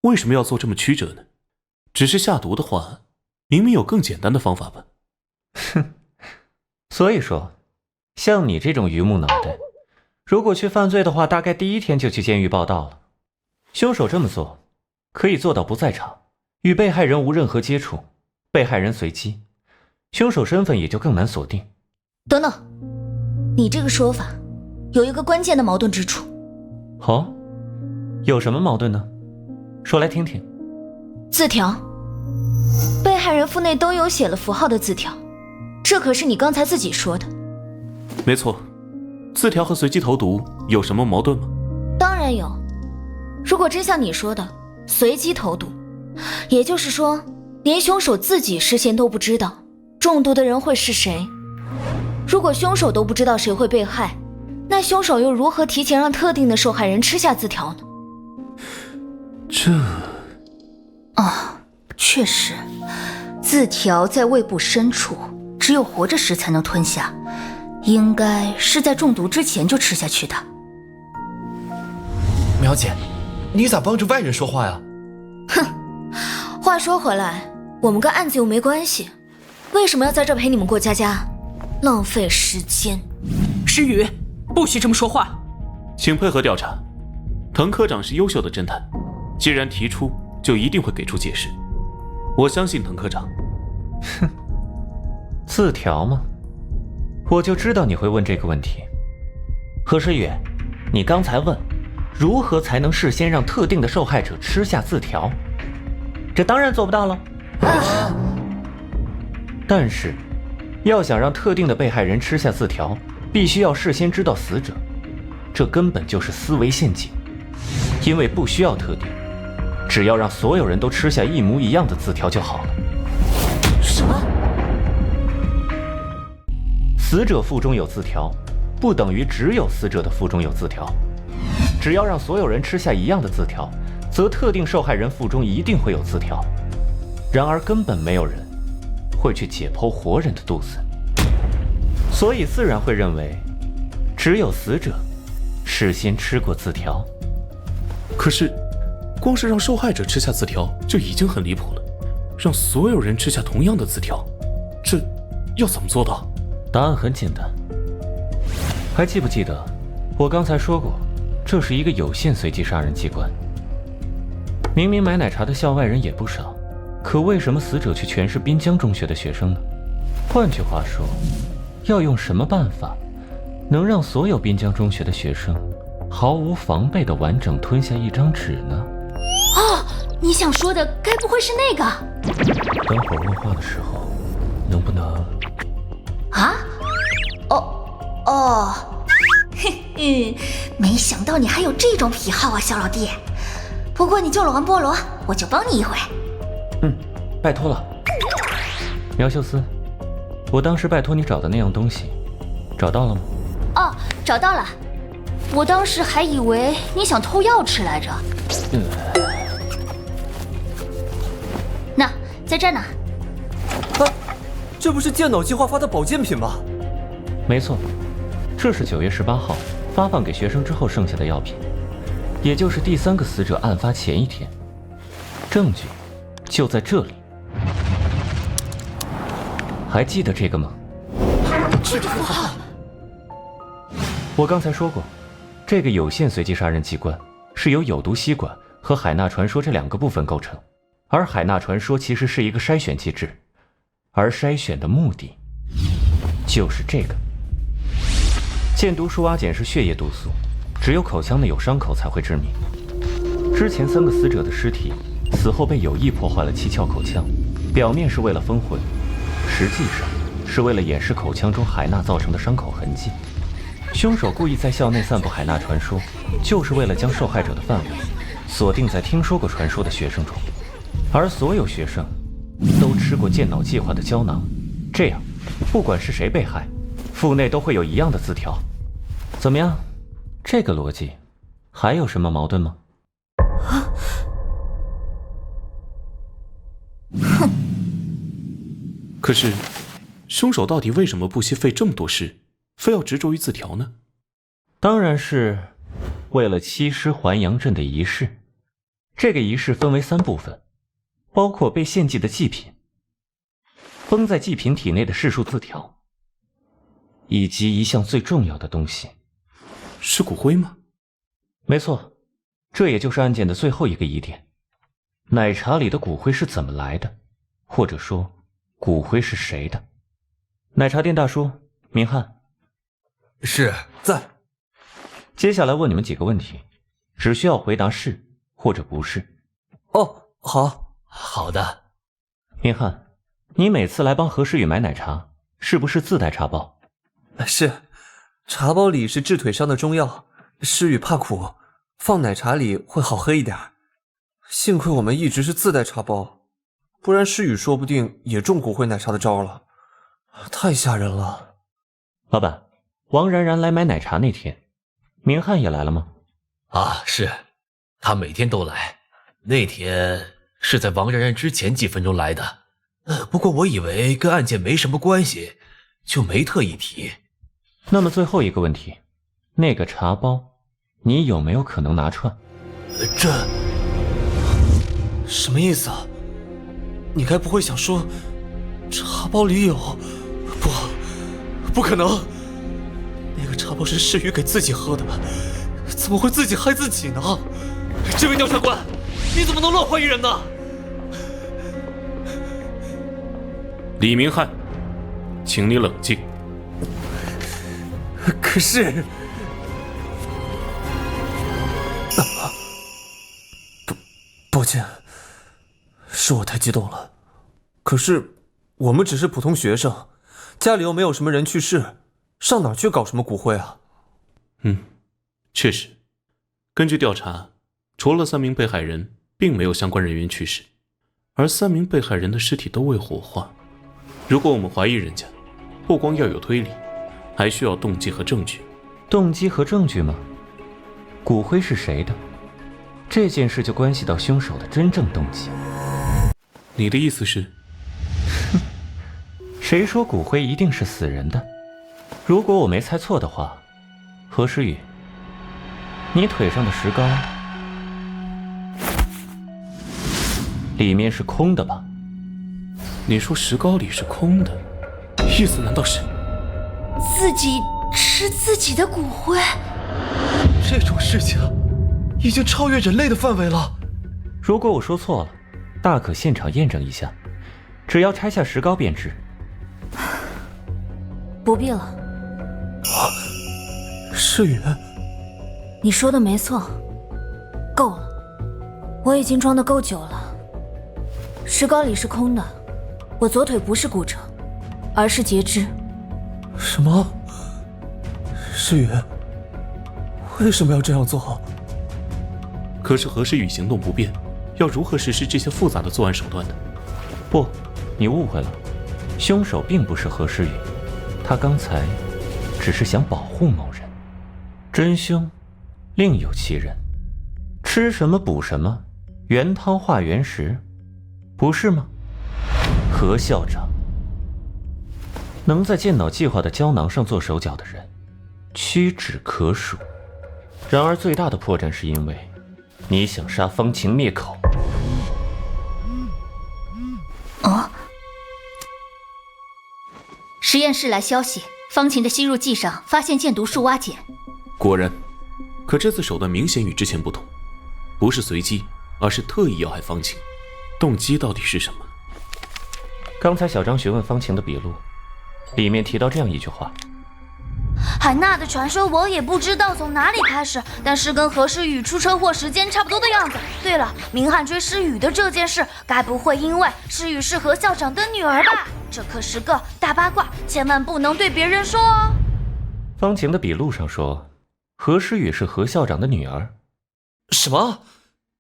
为什么要做这么曲折呢？只是下毒的话，明明有更简单的方法吧？哼，所以说，像你这种榆木脑袋，如果去犯罪的话，大概第1天就去监狱报到了。凶手这么做，可以做到不在场，与被害人无任何接触，被害人随机，凶手身份也就更难锁定。等等，你这个说法有一个关键的矛盾之处。有什么矛盾呢？说来听听。字条，被害人腹内都有写了符号的字条，这可是你刚才自己说的。没错，字条和随机投毒有什么矛盾吗？当然有。如果真像你说的随机投毒，也就是说连凶手自己事先都不知道中毒的人会是谁。如果凶手都不知道谁会被害，那凶手又如何提前让特定的受害人吃下字条呢？确实，字条在胃部深处，只有活着时才能吞下，应该是在中毒之前就吃下去的。苗姐，你咋帮着外人说话呀？话说回来，我们跟案子又没关系，为什么要在这陪你们过家家？浪费时间。诗雨，不许这么说话。请配合调查。滕科长是优秀的侦探，既然提出，就一定会给出解释。我相信滕科长。字条吗？我就知道你会问这个问题。何诗雨，你刚才问如何才能事先让特定的受害者吃下字条，这当然做不到了。但是要想让特定的被害人吃下字条，必须要事先知道死者，这根本就是思维陷阱。因为不需要特定，只要让所有人都吃下一模一样的字条就好了。什么？死者腹中有字条，不等于只有死者的腹中有字条。只要让所有人吃下一样的字条，则特定受害人腹中一定会有字条。然而根本没有人会去解剖活人的肚子，所以自然会认为只有死者事先吃过字条。可是，光是让受害者吃下字条就已经很离谱了，让所有人吃下同样的字条，这要怎么做到？答案很简单，还记不记得我刚才说过，这是一个有限随机杀人机关。明明买奶茶的校外人也不少，可为什么死者却全是滨江中学的学生呢？换句话说，要用什么办法能让所有滨江中学的学生毫无防备地完整吞下一张纸呢？哦，你想说的该不会是那个？等会儿问话的时候，能不能……啊？哦，嘿嘿，没想到你还有这种癖好啊，小老弟。不过你救了王菠萝，我就帮你一回。拜托了。苗秀斯，我当时拜托你找的那样东西，找到了吗？哦，找到了。我当时还以为你想偷药吃来着。那，在这呢。这不是电脑计划发的保健品吗？没错，这是9月18号发放给学生之后剩下的药品，也就是第3个死者案发前一天。证据就在这里。还记得这个吗？这个符号。我刚才说过，这个有限随机杀人机关是由有毒吸管和海纳传说这2个部分构成，而海纳传说其实是一个筛选机制，而筛选的目的就是这个。箭毒舒阿碱是血液毒素，只有口腔内有伤口才会致命。之前3个死者的尸体死后被有意破坏了七窍口腔，表面是为了封魂，实际上是为了掩饰口腔中海纳造成的伤口痕迹。凶手故意在校内散布海纳传说，就是为了将受害者的范围锁定在听说过传说的学生中，而所有学生都吃过健脑计划的胶囊，这样不管是谁被害，腹内都会有一样的字条。怎么样？这个逻辑还有什么矛盾吗？可是，凶手到底为什么不惜费这么多事，非要执着于字条呢？当然是为了七尸还阳阵的仪式。这个仪式分为3部分，包括被献祭的祭品、封在祭品体内的世数字条，以及一项最重要的东西。是骨灰吗？没错，这也就是案件的最后一个疑点。奶茶里的骨灰是怎么来的？或者说，骨灰是谁的？奶茶店大叔明翰。是，在。接下来问你们几个问题，只需要回答是或者不是。哦，好。好的。明翰，你每次来帮何诗雨买奶茶，是不是自带茶包？是，茶包里是治腿伤的中药，诗雨怕苦，放奶茶里会好喝一点。幸亏我们一直是自带茶包，不然诗雨说不定也中骨灰奶茶的招了，太吓人了。老板，王然然来买奶茶那天，明翰也来了吗？啊，是，他每天都来。那天是在王然然之前几分钟来的，不过我以为跟案件没什么关系，就没特意提。那么最后一个问题，那个茶包，你有没有可能拿串？这什么意思啊？你该不会想说茶包里有……不可能！那个茶包是诗雨给自己喝的，怎么会自己害自己呢？这位调查官，你怎么能乱怀疑人呢？李明翰，请你冷静。可是……抱歉，是我太激动了。可是我们只是普通学生，家里又没有什么人去世，上哪儿去搞什么骨灰啊？确实，根据调查，除了3名被害人，并没有相关人员去世，而3名被害人的尸体都未火化。如果我们怀疑人家，不光要有推理，还需要动机和证据。动机和证据吗？骨灰是谁的？这件事就关系到凶手的真正动机。你的意思是？谁说骨灰一定是死人的？如果我没猜错的话，何诗雨，你腿上的石膏里面是空的吧？你说石膏里是空的，意思难道是自己吃自己的骨灰？这种事情已经超越人类的范围了。如果我说错了，大可现场验证一下，只要拆下石膏便知。不必了。诗雨，你说的没错，够了，我已经装得够久了。石膏里是空的，我左腿不是骨折，而是截肢。什么？诗雨，为什么要这样做？可是何诗雨行动不便，要如何实施这些复杂的作案手段呢？不，你误会了，凶手并不是何诗雨，他刚才只是想保护某人，真凶另有其人。吃什么补什么，原汤化原食，不是吗？何校长，能在健脑计划的胶囊上做手脚的人，屈指可数。然而最大的破绽是因为你想杀方晴灭口。实验室来消息，方晴的吸入剂上发现箭毒树蛙碱。果然，可这次手段明显与之前不同，不是随机，而是特意要害方晴。动机到底是什么？刚才小张询问方晴的笔录，里面提到这样一句话：海娜的传说我也不知道从哪里开始，但是跟何诗雨出车祸时间差不多的样子。对了，明翰追诗雨的这件事，该不会因为诗雨是何校长的女儿吧？这可是个大八卦，千万不能对别人说哦。方晴的笔录上说，何诗雨是何校长的女儿。什么？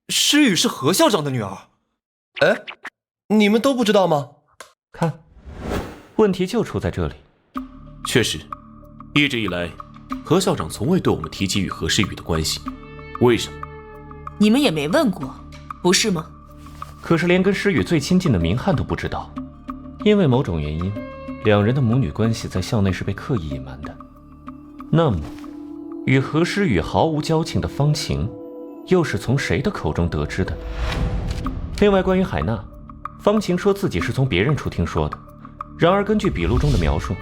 诗雨是何校长的女儿？哎，你们都不知道吗？看，问题就出在这里。确实，一直以来，何校长从未对我们提及与何诗雨的关系，为什么？你们也没问过，不是吗？可是连跟诗雨最亲近的明翰都不知道，因为某种原因，两人的母女关系在校内是被刻意隐瞒的。那么，与何诗雨毫无交情的方晴，又是从谁的口中得知的？另外，关于海娜，方晴说自己是从别人处听说的，然而根据笔录中的描述，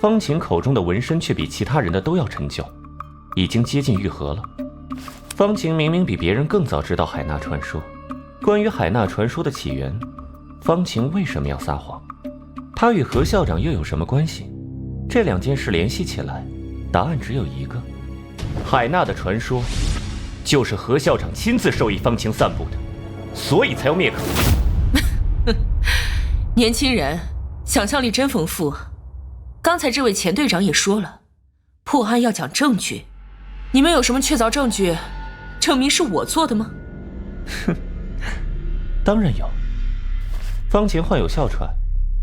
方晴口中的纹身却比其他人的都要陈旧，已经接近愈合了。方晴明明比别人更早知道海娜传说。关于海娜传说的起源，方晴为什么要撒谎？她与何校长又有什么关系？这两件事联系起来，答案只有一个：海娜的传说就是何校长亲自授意方晴散布的，所以才要灭口。年轻人，想象力真丰富。刚才这位前队长也说了，破案要讲证据。你们有什么确凿证据，证明是我做的吗？哼，当然有。方晴患有哮喘，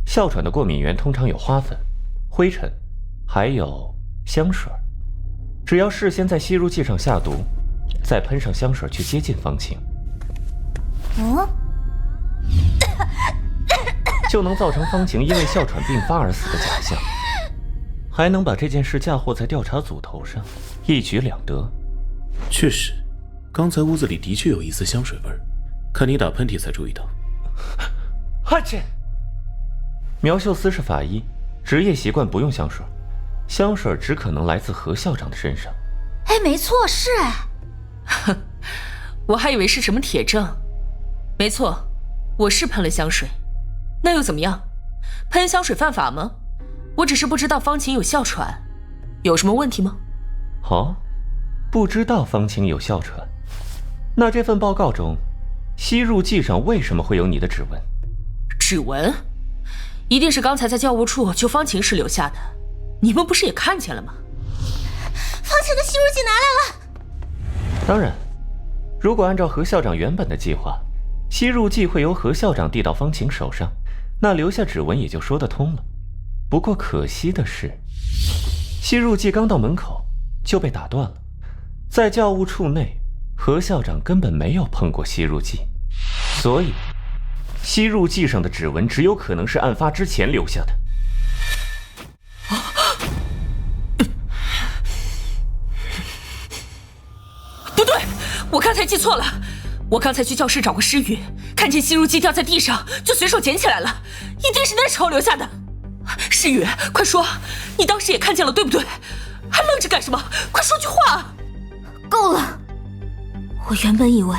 哮喘的过敏源通常有花粉、灰尘，还有香水。只要事先在吸入剂上下毒，再喷上香水去接近方晴，就能造成方晴因为哮喘病发而死的假象，还能把这件事嫁祸在调查组头上，一举两得。确实，刚才屋子里的确有一丝香水味儿，看你打喷嚏才注意到。哈切！苗秀斯是法医，职业习惯不用香水，香水只可能来自何校长的身上。哎，没错，是哎。哼，我还以为是什么铁证。没错，我是喷了香水。那又怎么样？喷香水犯法吗？我只是不知道方晴有哮喘，有什么问题吗？哦，不知道方晴有哮喘。那这份报告中，吸入剂上为什么会有你的指纹？指纹？一定是刚才在教务处就方晴时留下的。你们不是也看见了吗？方晴的吸入剂拿来了。当然，如果按照何校长原本的计划，吸入剂会由何校长递到方晴手上，那留下指纹也就说得通了。不过可惜的是，吸入剂刚到门口就被打断了。在教务处内，何校长根本没有碰过吸入剂，所以吸入剂上的指纹只有可能是案发之前留下的。不对，我刚才记错了，我刚才去教室找过诗雨，看见吸入剂掉在地上，就随手捡起来了，一定是那时候留下的。诗雨，快说，你当时也看见了，对不对？还愣着干什么？快说句话！够了！我原本以为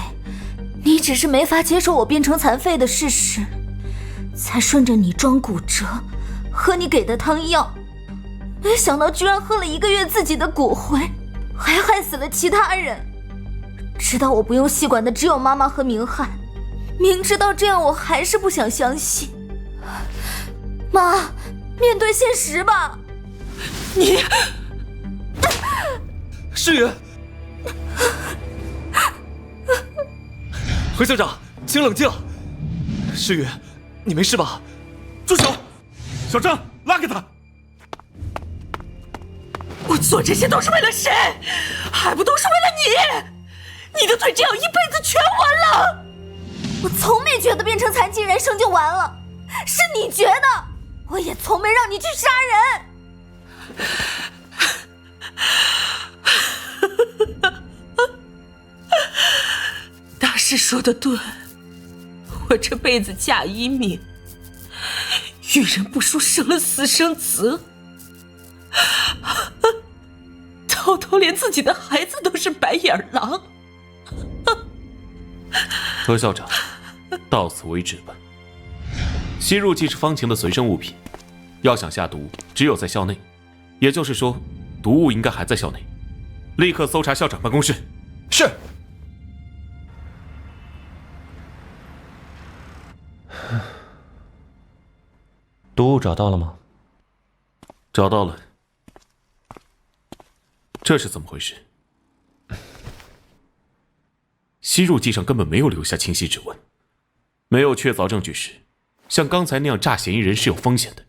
你只是没法接受我变成残废的事实，才顺着你装骨折，喝你给的汤药，没想到居然喝了1个月自己的骨灰，还害死了其他人。知道我不用吸管的只有妈妈和明翰，明知道这样我还是不想相信。妈，面对现实吧。你，诗雨，何校长，请冷静。诗雨，你没事吧？住手！小张，拉开他！我做这些都是为了谁？还不都是为了你？你的腿这样一辈子全完了！我从没觉得变成残疾人生就完了，是你觉得。我也从没让你去杀人。大师说的对，我这辈子嫁一命，遇人不淑，生了私生子，偷偷连自己的孩子都是白眼狼。何校长，到此为止吧。吸入剂是方晴的随身物品，要想下毒，只有在校内，也就是说，毒物应该还在校内。立刻搜查校长办公室。是。毒物找到了吗？找到了。这是怎么回事？吸入剂上根本没有留下清晰指纹，没有确凿证据时，像刚才那样诈嫌疑人是有风险的。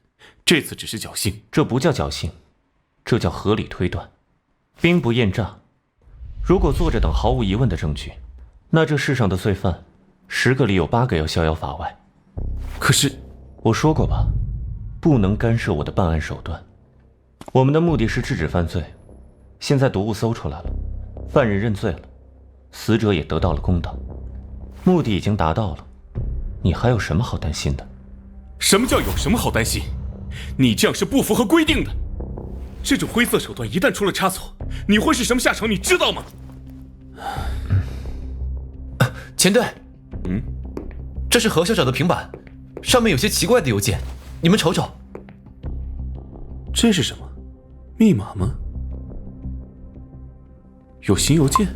这次只是侥幸，这不叫侥幸，这叫合理推断。兵不厌诈，如果做着等毫无疑问的证据，那这世上的罪犯10个里有8个要逍遥法外。可是我说过吧，不能干涉我的办案手段。我们的目的是制止犯罪，现在毒物搜出来了，犯人认罪了，死者也得到了公道，目的已经达到了，你还有什么好担心的？什么叫有什么好担心？你这样是不符合规定的。这种灰色手段一旦出了差错，你会是什么下场？你知道吗？前队，这是何校长的平板，上面有些奇怪的邮件，你们瞅瞅。这是什么？密码吗？有新邮件？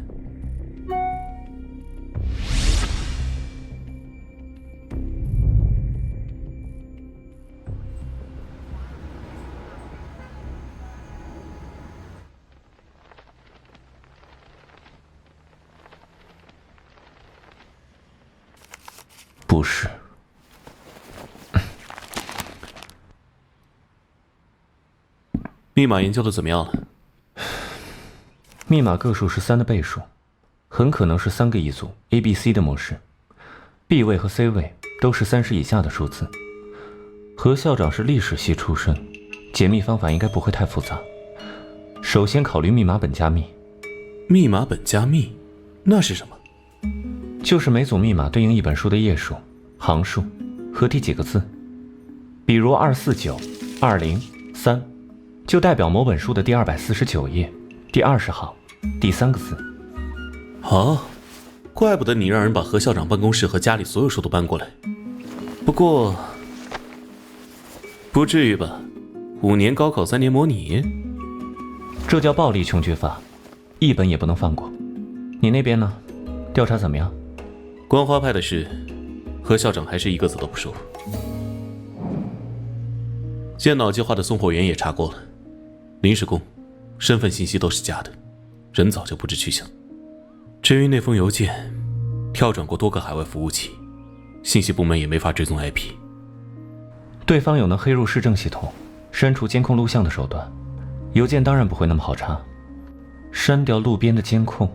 不是。密码研究的怎么样了？密码个数是3的倍数，很可能是3个一组 ABC 的模式 ，B 位和 C 位都是30以下的数字。何校长是历史系出身，解密方法应该不会太复杂。首先考虑密码本加密。密码本加密，那是什么？就是每组密码对应一本书的页数、行数和第几个字。比如249203，就代表某本书的第249页、第20行、第3个字。哦，怪不得你让人把何校长办公室和家里所有书都搬过来。不过，不至于吧？5年高考3年模拟，这叫暴力穷举法，一本也不能放过。你那边呢？调查怎么样？观花派的事，何校长还是一个字都不说。建脑计划的送货员也查过了，临时工，身份信息都是假的，人早就不知去向。至于那封邮件，跳转过多个海外服务器，信息部门也没法追踪 IP。对方有能黑入市政系统、删除监控录像的手段，邮件当然不会那么好查。删掉路边的监控，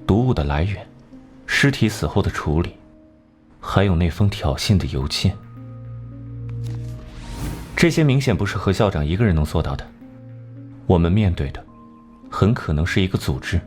毒物的来源，尸体死后的处理，还有那封挑衅的邮件，这些明显不是何校长一个人能做到的。我们面对的很可能是一个组织。